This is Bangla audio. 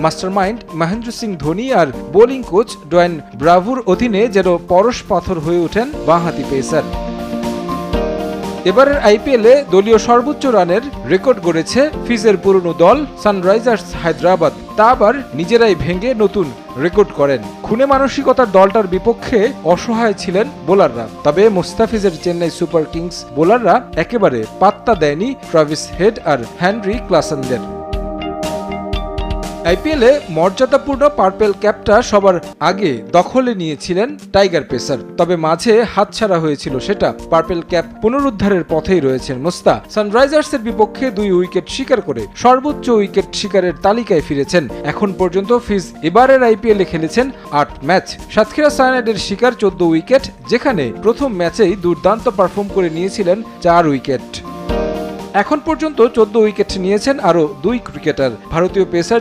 মাস্টারমাইন্ড মহেন্দ্র সিং ধোনি আর বোলিং কোচ ডোয়েন ব্রাভোর অধীনে যেন পরশ পাথর হয়ে ওঠেন বাঁহাতি পেসার। এবারের আইপিএলে দলীয় সর্বোচ্চ রানের রেকর্ড গড়েছে ফিজের পুরনো দল সানরাইজার্স হায়দ্রাবাদ। তা আবার নিজেরাই ভেঙে নতুন রেকর্ড করেন। খুনে মানসিকতার দলটার বিপক্ষে অসহায় ছিলেন বোলাররা। তবে মুস্তাফিজের চেন্নাই সুপার কিংস বোলাররা একেবারে পাত্তা দেয়নি ট্রাভিস হেড আর হেনরি ক্লাসেনদের। আইপিএলে মর্যাদাপূর্ণ পার্পেল ক্যাপটা সবার আগে দখলে নিয়েছিলেন টাইগার পেসার। তবে মাঝে হাতছাড়া হয়েছিল সেটা। পার্পেল ক্যাপ পুনরুদ্ধারের পথেই রয়েছেন মুস্তা। সানরাইজার্সের বিপক্ষে 2 উইকেট শিকার করে সর্বোচ্চ উইকেট শিকারের তালিকায় ফিরেছেন। এখন পর্যন্ত ফিজ এবারের আইপিএলে খেলেছেন 8 ম্যাচ। সাতক্ষীরা সায়নাইডের শিকার 14 উইকেট, যেখানে প্রথম ম্যাচেই দুর্দান্ত পারফর্ম করে নিয়েছিলেন 4 উইকেট। এখন পর্যন্ত 14 উইকেট নিয়েছেন আরও 2 ক্রিকেটার। ভারতীয় পেসার